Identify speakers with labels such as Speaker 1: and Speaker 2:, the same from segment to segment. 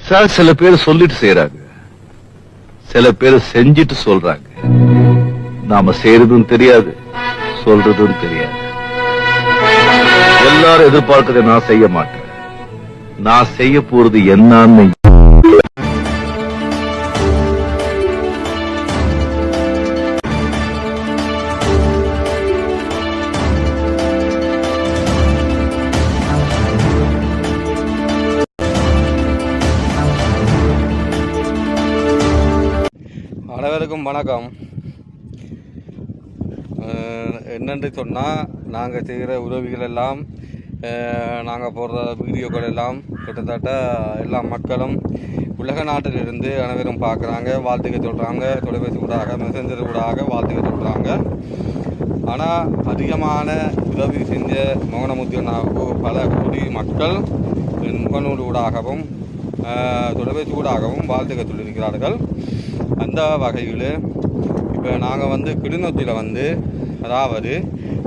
Speaker 1: Sir சில பேர் சொல்லிட்டு செய்யறாங்க, சில பேர் செஞ்சிட்டு சொல்றாங்க. நாம செய்யறதும் தெரியாது, சொல்றதும் தெரியாது. எல்லாரும் எதிர்பார்க்கறதை நான் செய்ய மாட்டேன். நான் செய்ய போறது என்னன்னு
Speaker 2: அனைவருக்கும் வணக்கம். என்னென்று சொன்னால், நாங்கள் செய்கிற உதவிகள் எல்லாம், நாங்கள் போடுற வீடியோக்கள் எல்லாம் கிட்டத்தட்ட எல்லா மக்களும் உலக நாட்டிலிருந்து அனைவரும் பார்க்குறாங்க, வாழ்த்துக்க சொல்கிறாங்க. தொலைபேசி ஊடாக, மெசஞ்சர் ஊடாக வாழ்த்துக்க சொல்கிறாங்க. ஆனால் அதிகமான உதவி செஞ்ச மோகனமுத்து அண்ணாவுக்கு பல கோடி மக்கள் முகநூல் ஊடாகவும் தொலைபேசி ஊடாகவும் வாழ்த்துக்க சொல்லியிருக்கிறார்கள். அந்த வகையில் இப்போ நாங்கள் கிளிநொச்சியில் அதாவது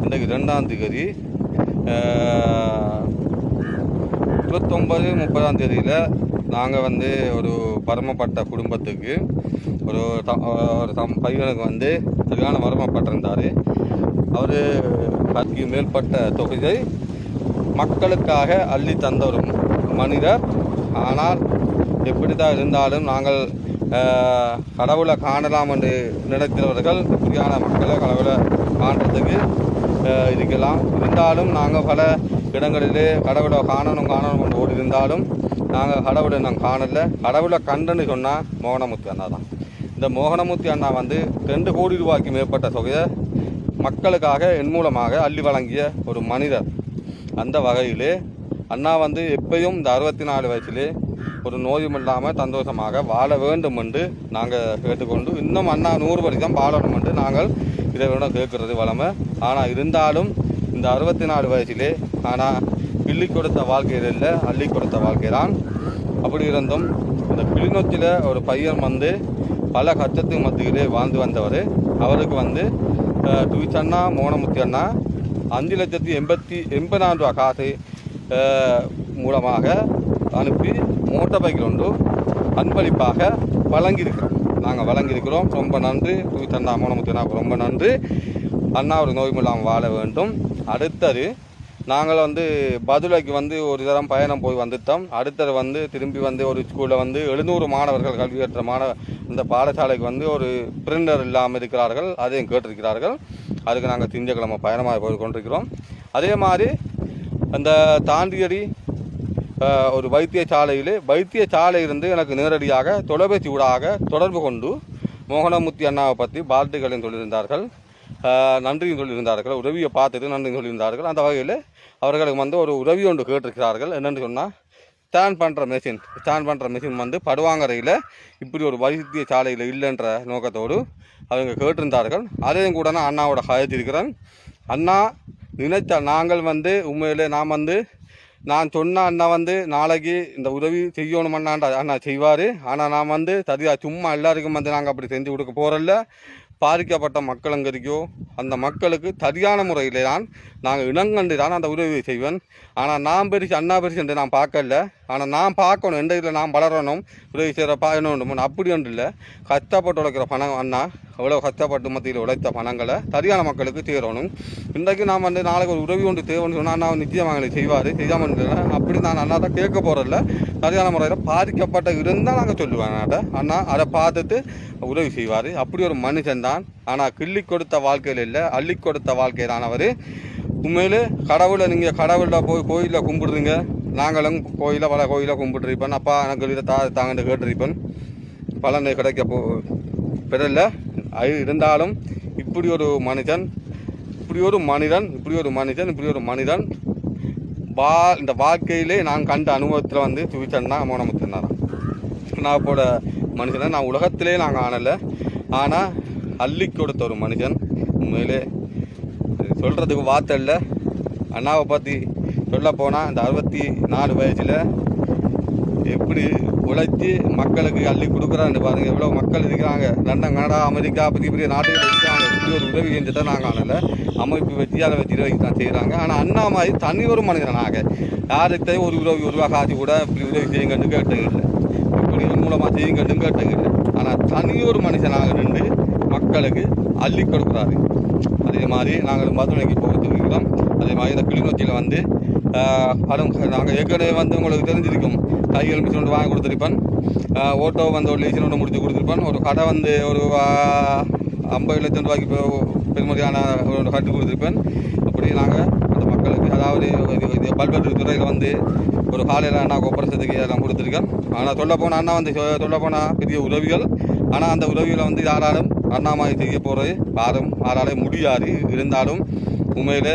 Speaker 2: இன்றைக்கு 2ஆம் தேதி 29-30ஆம் தேதியில் நாங்கள் ஒரு பரமப்பட்ட குடும்பத்துக்கு ஒரு பையனுக்கு சரியான வரமப்பட்டிருந்தார். அவர் 10க்கு மேற்பட்ட தொகையை மக்களுக்காக அள்ளி தந்த ஒரு மனிதர். ஆனால் எப்படித்தான் இருந்தாலும் நாங்கள் கடவுளை காணலாம் என்று நினைக்கிறவர்கள் இப்படியான மக்களை கடவுளை காண்றதுக்கு இருக்கலாம். இருந்தாலும் நாங்கள் பல இடங்களிலே கடவுளை காணணும் என்று ஓடி இருந்தாலும் நாங்கள் கடவுளை காணலை. கடவுளை கண்டுன்னு சொன்னால் மோகனமுத்து அண்ணா தான். இந்த மோகனமுத்து அண்ணா 2 கோடி ரூபாய்க்கு மேற்பட்ட தொகையை மக்களுக்காக என் மூலமாக அள்ளி வழங்கிய ஒரு மனிதர். அந்த வகையிலே அண்ணா எப்பயும் இந்த 64 வயசிலே ஒரு நோயும் இல்லாமல் சந்தோஷமாக வாழ வேண்டும் என்று நாங்கள் கேட்டுக்கொண்டு, இன்னும் அண்ணா 100 வரை தான் வாழணும் என்று நாங்கள் இறைவனிடம் கேட்கறது வளமை. ஆனால் இருந்தாலும் இந்த 64 வயசிலே ஆனால் கிள்ளி கொடுத்த வாழ்க்கையில் இல்லை, அள்ளி கொடுத்த வாழ்க்கை தான். அப்படி இருந்தும் இந்த கிளிநொச்சியில் ஒரு பையன் பல கஷ்டத்துக்கு மத்தியிலே வாழ்ந்து வந்தவர். அவருக்கு ட்விச் அண்ணா மோகனமுத்து அண்ணா 5,80,000 ரூபா காசு மூலமாக அனுப்பி மோட்டார் பைக்கில் ஒன்று அன்பளிப்பாக வழங்கியிருக்கிறோம். நாங்கள் வழங்கியிருக்கிறோம். ரொம்ப நன்றி ட்விச் அண்ணா மோகனமுத்து அண்ணாவுக்கு ரொம்ப நன்றி. அண்ணா ஒரு நோய்மில்லாமல் வாழ வேண்டும். அடுத்தது நாங்கள் பதுளைக்கு ஒரு தரம் பயணம் போய் வந்துட்டோம். அடுத்தது திரும்பி ஒரு ஸ்கூலில் 700 மாணவர்கள் கல்வி கற்ற இந்த பாடசாலைக்கு ஒரு பிரிண்டர் இல்லாமல் இருக்கிறார்கள். அதையும் கேட்டிருக்கிறார்கள். அதுக்கு நாங்கள் திங்கட்கிழமை பயணமாக போய் கொண்டிருக்கிறோம். அதே மாதிரி அந்த தாண்டியடி ஒரு வைத்தியசாலையிலிருந்து எனக்கு நேரடியாக தொலைபேசி ஊடாக தொடர்பு கொண்டு மோகனமுத்து அண்ணாவை பற்றி வாழ்த்துக்களையும் சொல்லியிருந்தார்கள், நன்றியும் சொல்லியிருந்தார்கள். உதவியை பார்த்துட்டு நன்றியும் சொல்லியிருந்தார்கள். அந்த வகையில் அவர்களுக்கு ஒரு உதவி ஒன்று கேட்டிருக்கிறார்கள். என்னென்னு சொன்னால், ஸ்டாண்ட் பண்ணுற மெஷின் படுவாங்கரையில் இப்படி ஒரு வைத்தியசாலையில் இல்லைன்ற நோக்கத்தோடு அவங்க கேட்டிருந்தார்கள். அதையும் கூட நான் அண்ணாவோட கதைச்சிருக்கிறேன். அண்ணா நினைத்த நாங்கள் உண்மையிலே நான் சொன்ன அண்ணா நாளைக்கு இந்த உதவி செய்யணுமண்ணாண்டா அண்ணா செய்வார். ஆனால் நான் சரியாக சும்மா எல்லாருக்கும் நாங்கள் அப்படி செஞ்சு கொடுக்க போகிறல்ல. பாதிக்கப்பட்ட மக்களுங்கறிக்கோ அந்த மக்களுக்கு சரியான முறையில் தான் நாங்கள் இனங்கண்டு தான் அந்த உதவி செய்வேன். ஆனால் நான் அண்ணா பெருசு என்று நான் பார்க்கல. ஆனால் நான் பார்க்கணும், எந்த இதில் நான் வளரணும், உதவி செய்கிற பயணம் அப்படி ஒன்று இல்லை. கஷ்டப்பட்டு உழைக்கிற பணம் அண்ணா எவ்வளோ கஷ்டப்பட்டு மத்தியில் உழைத்த பணங்களை சரியான மக்களுக்கு சேரணும். இன்றைக்கு நான் நாளைக்கு ஒரு உதவி ஒன்று தேவைன்னு சொன்னால் அண்ணா நிச்சயமாக செய்வார். செய்யாமல் அப்படி நான் அண்ணா தான் கேட்க போகிறதில்ல. சரியான முறையில் பாதிக்கப்பட்ட இருந்தால் நாங்கள் சொல்லுவேன் அண்ணா அதை பார்த்துட்டு உதவி செய்வார். அப்படி ஒரு மனுஷன் தான். ஆனால் கிள்ளி கொடுத்த வாழ்க்கையில் இல்லை, அள்ளி கொடுத்த வாழ்க்கை தான் அவர். உண்மையிலே கடவுளை நீங்கள் கடவுளில் போய் கோயிலில் கும்பிடுறீங்க. நாங்களும் பல கோயிலில் கும்பிட்டுருப்பேன். அப்பா எனக்கு இதை தாங்கன்னு கேட்டிருப்பேன். பலனை கிடைக்க பெறல. இருந்தாலும் இப்படி ஒரு மனிதன் இந்த வாழ்க்கையிலே நான் கண்ட அனுபவத்தில் ட்விச் அண்ணா மோகனமுத்து அண்ணா தான். நான் போல மனுஷனை நான் உலகத்திலே நாங்கள் ஆனலை. ஆனால் அள்ளி கொடுத்த ஒரு மனுஷன். உண்மையிலே சொல்கிறதுக்கு வார்த்தை இல்லை. அண்ணாவை பற்றி சொல்ல போனால் இந்த 64 வயசில் எப்படி உழைச்சி மக்களுக்கு அள்ளி கொடுக்குறான்னு பாருங்கள். எவ்வளோ மக்கள் இருக்கிறாங்க. லண்டன், கனடா, அமெரிக்கா பெரிய பெரிய நாடுகள் இருக்கிறாங்க. இப்படி ஒரு உதவி செஞ்சுட்டு தான் நாங்கள் ஆனலை. அமைப்பு வச்சு அதை வச்சு உதவி தான் செய்கிறாங்க. ஆனால் அண்ணா மாதிரி தனி ஒரு மனிதனாக யார்கிட்டையும் ஒரு உதவி காசு கூட இப்படி உதவி செய்யுங்கன்னு கேட்டது இல்லை. மூலமாக செய்யுங்கன்னு கேட்டுக்கிறேன். ஆனால் தனியொரு மனுஷனாக நின்று மக்களுக்கு அள்ளி கொடுக்குறாரு. அதே மாதிரி நாங்கள் மதுரைக்கு போகிறோம். அதே மாதிரி இந்த கிளிநொச்சியில் வந்து நாங்கள் ஏற்கனவே வந்து உங்களுக்கு தெரிஞ்சிருக்கும், தையல் மிஷின் ஒன்று வாங்கி கொடுத்துருப்பேன், ஓட்டோ வந்து ஒரு லைசன் ஒன்று முடித்து கொடுத்துருப்பேன், ஒரு கடை வந்து ஒரு 50 லட்சம் ரூபாய்க்கு பெருமதியான ஒரு கட்டி கொடுத்துருப்பேன். அப்படி நாங்கள் அந்த மக்களுக்கு, அதாவது பல்வேறு துறையில் வந்து ஒரு காலையில் அண்ணா ஒப்பரசத்துக்கு எல்லாம் கொடுத்துருக்கேன். ஆனால் சொல்லப்போனால் அண்ணா வந்து சொல்லப்போனால் பெரிய உதவிகள். ஆனால் அந்த உதவிகளை வந்து யாராலும் அண்ணாமாரி செய்ய போகிறது யாராலே முடியாது. இருந்தாலும் உண்மையிலே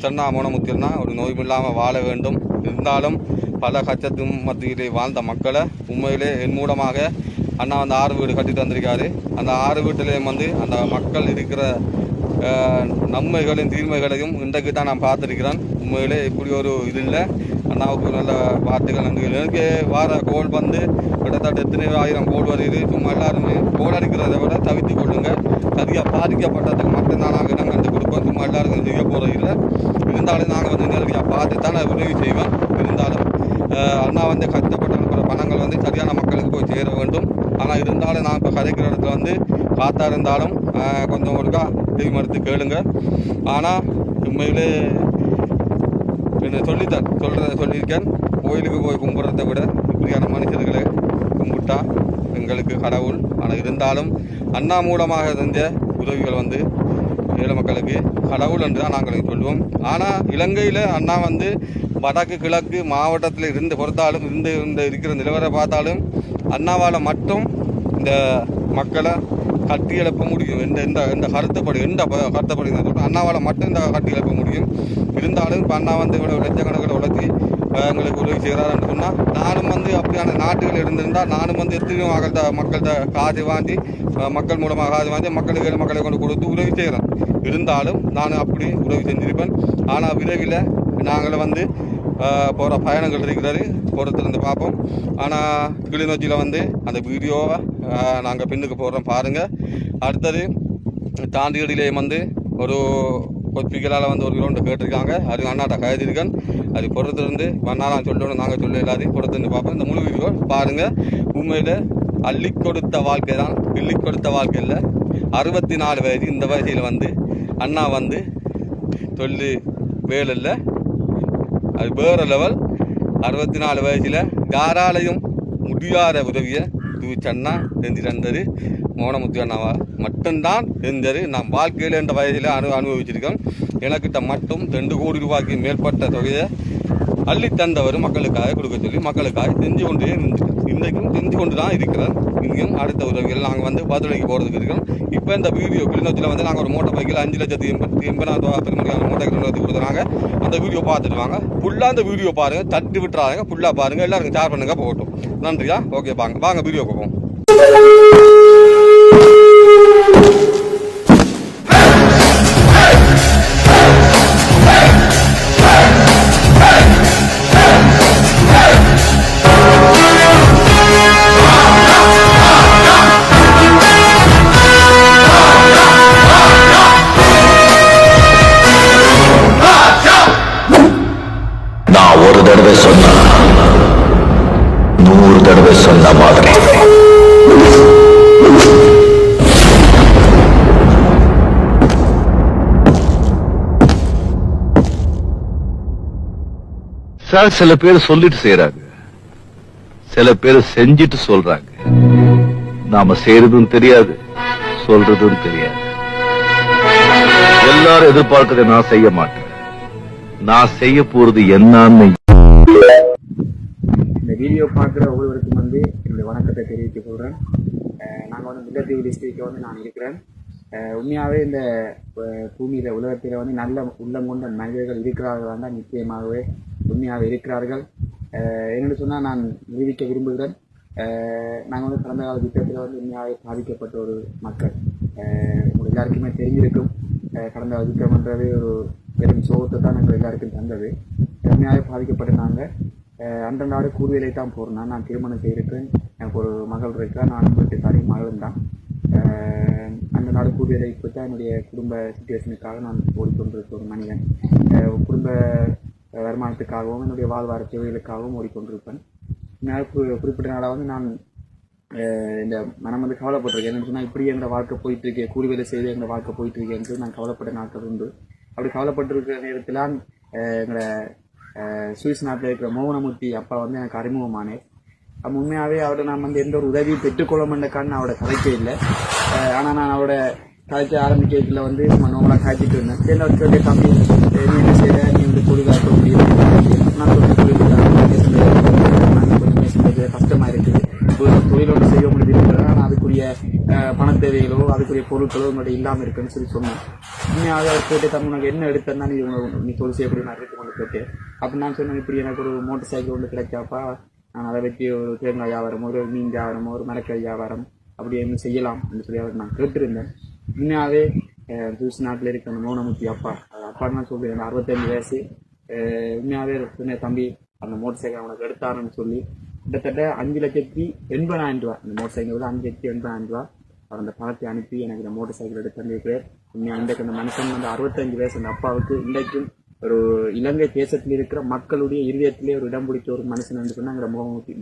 Speaker 2: சொன்னா மோனமுத்தினா ஒரு நோயும் இல்லாமல் வாழ வேண்டும். இருந்தாலும் பல கச்சத்தும் மத்தியிலே வாழ்ந்த மக்களை உண்மையிலே என் மூலமாக அண்ணா வந்து 6 வீடு கட்டி தந்திருக்காரு. அந்த 6 வீட்டிலையும் வந்து அந்த மக்கள் இருக்கிற நன்மைகளையும் தீர்மைகளையும் இன்றைக்கு தான் நான் பார்த்துருக்கிறேன். உண்மையிலே இப்படி ஒரு இது இல்லை. அண்ணாவுக்கு நல்ல வார்த்தைகள் நன்றி. எனக்கு வார கோல் வந்து கிட்டத்தட்ட எத்தனை 1000 கோல் வருது. சும்மா எல்லாருமே கோல் அடிக்கிறத விட தவிர்த்து கொள்ளுங்க. சரியாக பாதிக்கப்பட்டதுக்கு மட்டும்தான் நாங்கள் இடம் கண்டு கொடுப்போம். சும்மா எல்லாருக்கும் செய்ய போகிறது இல்லை. இருந்தாலும் நாங்கள் வந்து நேரடியாக பார்த்து தான் உதவி செய்வேன். இருந்தாலும் அண்ணா வந்து கஷ்டப்பட்டு பணங்கள் வந்து சரியான மக்களுக்கு போய் சேர வேண்டும். ஆனால் இருந்தாலும் நான் இப்போ கதைக்கிற இடத்துல வந்து காத்தா இருந்தாலும் கொஞ்சம் ஒருக்கா செவி மறுத்து கேளுங்க. ஆனால் உண்மையிலே என்ன சொல்லியிருக்கேன், கோயிலுக்கு போய் கும்பிட்றதை விட இப்படியான மனுஷர்களை கும்பிட்டா எங்களுக்கு கடவுள். ஆனால் இருந்தாலும் அண்ணா மூலமாக செஞ்ச உதவிகள் வந்து ஏழை மக்களுக்கு கடவுள் என்று தான் நாங்கள் சொல்லுவோம். ஆனால் இலங்கையில் அண்ணா வந்து வடக்கு கிழக்கு மாவட்டத்தில் இருந்து பொறுத்தாலும் இருக்கிற நிலவரை பார்த்தாலும் அண்ணாவால் மட்டும் இந்த மக்களை கட்டி எழுப்ப முடியும். இந்த கருத்துப்படி அண்ணாவால் மட்டும் இந்த கட்டி எழுப்ப முடியும். இருந்தாலும் இப்போ அண்ணா வந்து இவ்வளோ லட்சக்கணக்கில் உழைச்சி எங்களுக்கு உதவி செய்கிறாருன்னு சொன்னால், நானும் வந்து அப்படியான நாட்டுகள் இருந்திருந்தால் நானும் வந்து எத்தனையோ மக்கள்கிட்ட காசு வாங்கி மக்கள் மூலமாக காசு வாங்கி மக்களை கொண்டு கொடுத்து உதவி செய்கிறேன். இருந்தாலும் நான் அப்படி உதவி செஞ்சிருப்பேன். ஆனால் விரைவில் நாங்கள் வந்து போகிற பயணங்கள் இருக்கிறது, பொறுத்திருந்து பார்ப்போம். ஆனால் கிளிநொச்சியில் வந்து அந்த வீடியோவை நாங்கள் பின்னுக்கு போடுறோம் பாருங்கள். அடுத்தது தாண்டியடியிலே வந்து ஒரு கொத்திகளால் வந்து ஒரு கிரௌண்டு கேட்டிருக்காங்க. அது அண்ணாட்ட கைதிருக்கேன். அது பொறுத்திருந்து வண்ணாலாம் சொல்லணும், நாங்கள் சொல்ல எல்லாத்தையும் பொறுத்திருந்து பார்ப்போம். இந்த முழு வீடியோ பாருங்கள். உண்மையில் அள்ளி கொடுத்த வாழ்க்கை தான், கிள்ளி கொடுத்த வாழ்க்கையில் 64 வயது. இந்த வயசில் வந்து அண்ணா வந்து சொல்லி வேலையில் அது வேறு லெவல். 64 வயசில் யாராலையும் முடியாத உதவியை தூச்சண்ணா செஞ்சு தந்தது மோனமுத்து அண்ணாவா மட்டும்தான் செஞ்சது. நான் வாழ்க்கையில் என்ற வயதில் அனுபவிச்சிருக்கேன். எனக்கிட்ட மட்டும் 2 கோடி ரூபாய்க்கு மேற்பட்ட தொகையை அள்ளி தந்தவர் மக்களுக்காக கொடுக்க சொல்லி மக்களுக்காக செஞ்சு கொண்டே இருந்துருக்கேன். இன்றைக்கும் செஞ்சு கொண்டு தான் இருக்கிறேன். இங்கேயும் அடுத்த உதவிகள் நாங்கள் வந்து பதுளைக்கு போகிறதுக்கு இருக்கோம். இப்போ இந்த வீடியோ கிளிநொச்சியில் வந்து நாங்கள் ஒரு மோட்டர் பைக்கில் 5,80,000 பெருமதியான மோட்டர் கொடுக்குறாங்க. அந்த வீடியோ பார்த்துட்டு வாங்க. ஃபுல்லாக அந்த வீடியோ பாருங்கள், தட்டி விட்டுறாங்க, ஃபுல்லாக பாருங்கள், எல்லாருக்கும் ஷேர் பண்ணுங்க, போகட்டும். நன்றியா? ஓகே, வாங்க வீடியோ போவோம்.
Speaker 1: நான் ஒரு தடவை சொன்னா 100 தடவை சொன்ன மாதிரி. சார், சில பேர் சொல்லிட்டு செய்யறாங்க, சில பேர் செஞ்சிட்டு சொல்றாங்க. நாம செய்யறதும் தெரியாது, சொல்றதும் தெரியாது. எல்லாரும் எதிர்பார்க்கறதை நான் செய்ய மாட்டேன். நான் செய்ய போறது என்னன்னு
Speaker 3: இந்த வீடியோ பார்க்குற ஒவ்வொருவருக்கும் வந்து என்னுடைய வணக்கத்தை தெரிவிக்க போகிறேன். நாங்கள் வந்து முல்லைத்தீவு டிஸ்ட்ரிக்டில் வந்து நான் இருக்கிறேன். உண்மையாகவே இந்த பூமியில் உலகத்தில் வந்து நல்ல உள்ளம் கொண்ட மனிதர்கள் இருக்கிறார்கள் தான் நிச்சயமாகவே உண்மையாக இருக்கிறார்கள். என்னென்னு சொன்னால் நான் நிரூபிக்க விரும்புகிறேன். நாங்கள் வந்து கடந்த கால யுத்தத்தில் வந்து உண்மையாகவே பாதிக்கப்பட்ட ஒரு மக்கள். உங்களுக்கு எல்லாருக்குமே தெரிஞ்சிருக்கும், கடந்த கால யுத்தம்ன்றது ஒரு பெரும் சோகத்தை தான் எங்கள் எல்லாருக்கும் தந்தது. உண்மையாகவே பாதிக்கப்பட்டு நாங்கள் அன்ற நாடு கூடுதலை தான் போகிறேன். நான் திருமணம் செய்திருக்கேன், எனக்கு ஒரு மகள் இருக்கிறேன், நானும் வீட்டுக்காரி மகளும் தான். அந்த நாடு கூடுதலை தான் என்னுடைய குடும்ப சிச்சுவேஷனுக்காக நான் ஓடிக்கொண்டிருக்க ஒரு மனிதன். குடும்ப வருமானத்துக்காகவும் என்னுடைய வாழ்வார தேவைகளுக்காகவும் ஓடிக்கொண்டிருப்பேன். குறிப்பிட்ட நாளாக வந்து நான் இந்த மனம் வந்து கவலைப்பட்டிருக்கேன். என்னன்னு சொன்னால் இப்படி எங்களோட வாழ்க்கை போயிட்டு இருக்கேன், கூலி வேலை செய்து எங்களோட வாழ்க்கை போயிட்டு இருக்கேன் நான் கவலைப்பட்ட நாட்கள் உண்டு. அப்படி கவலைப்பட்டிருக்கிற நேரத்தில் எங்களோட சுவிஸ் நாட்டில் இருக்கிற மோகனமூர்த்தி அப்பா வந்து எனக்கு அறிமுகமானேன். உண்மையாகவே அவரை நான் வந்து எந்த ஒரு உதவியும் பெற்றுக்கொள்ள மாட்டேக்கான்னு அவரோட கதைக்கே இல்லை. ஆனால் நான் அவரோட கதைக்க ஆரம்பிக்கிறதுல வந்து நோம்பலாக காய்ச்சிட்டு இருந்தேன். என்ன கேட்டே தம்பி நீ என்ன செய்ய, நீ வந்து தொழிலாக்க முடியும், நான் கொஞ்சம் கஷ்டமாக இருக்குது, தொழிலோடு செய்ய முடியுது, ஆனால் அதுக்குரிய பண தேவைகளோ அதுக்குரிய பொருட்களோ உங்களுடைய இல்லாமல் இருக்குன்னு சொன்னேன். உண்மையாக அவர் கேட்டு தம்பி உனக்கு என்ன எடுத்தா நீ தொழில் செய்யக்கூடிய மாதிரி இருக்கு கொண்டு கேட்டு. அப்போ நான் சொன்னேன், இப்படி எனக்கு ஒரு மோட்டர் சைக்கிள் ஒன்று கிடைச்சாப்பா, நான் அதை வச்சு ஒரு தேங்காய் வியாபாரம், ஒரு மீன் வியாபாரம், ஒரு மரக்கறி வியாபாரம் அப்படி என்ன செய்யலாம் அப்படின்னு சொல்லி அவர் நான் கேட்டிருந்தேன். உண்மையாகவே சுவிஸ் நாட்டில் இருக்கிற அந்த மோகனமூர்த்தி அப்பான்னு நான் சொல்லுவேன், 65 வயசு. உண்மையாகவே சொன்ன தம்பி அந்த மோட்டர் சைக்கிள் அவனுக்கு எடுத்தாருன்னு சொல்லி கிட்டத்தட்ட 5,80,000 ரூபா, அந்த மோட்டர் சைக்கிள் விட 5,80,000 ரூபா அவர் அந்த பணத்தை அனுப்பி எனக்கு இந்த மோட்டர் சைக்கிள் எடுத்து தந்திருக்கிறார். உண்மையாக இன்றைக்கு அந்த மனுஷன் வந்து 65 வயசு அந்த அப்பாவுக்கு இன்றைக்கும் ஒரு இலங்கை தேசத்தில் இருக்கிற மக்களுடைய இருதயத்திலே ஒரு இடம் பிடிச்ச ஒரு மனுஷன் என்று சொன்னா அங்கே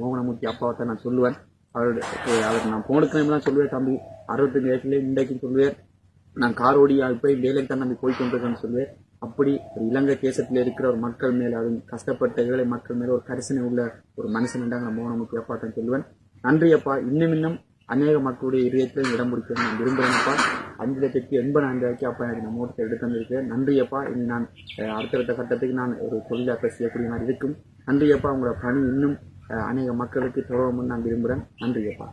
Speaker 3: மோகனமூர்த்தி அப்பாவை தான் நான் சொல்லுவேன். அவர் நான் போனதுலாம் சொல்லுவேன், தம்பி 65 வயசுல இன்றைக்கும் சொல்லுவேன், நான் கார் ஓடி போய் வேலைக்கு தான் நம்பி போய் கொண்டிருக்கேன்னு சொல்லுவேன். அப்படி ஒரு இலங்கை தேசத்தில் இருக்கிற ஒரு மக்கள் மேல, அது கஷ்டப்பட்ட ஏழை மக்கள் மேல ஒரு கரிசனை உள்ள ஒரு மனுஷன் என்றாங்க நான் மோகனமூர்த்தி அப்பா தான் சொல்லுவேன். நன்றி அப்பா, இன்னும் அநேக மக்களுடைய இதயத்திலும் இடம் பிடிக்க நான் விரும்புகிறேன்ப்பா. 5,80,000 ரூபாய்க்கு அப்பா எனக்கு நான் மோட்டத்தை எடுத்து வந்திருக்கேன். நன்றி அப்பா. இனி நான் அடுத்தடுத்த கட்டத்துக்கு நான் ஒரு தொழிலாக செய்யக்கூடிய மாதிரி இருக்கும். நன்றி அப்பா. உங்களோட பணி இன்னும் அநேக மக்களுக்கு தொடரும்னு நான் விரும்புகிறேன். நன்றி அப்பா.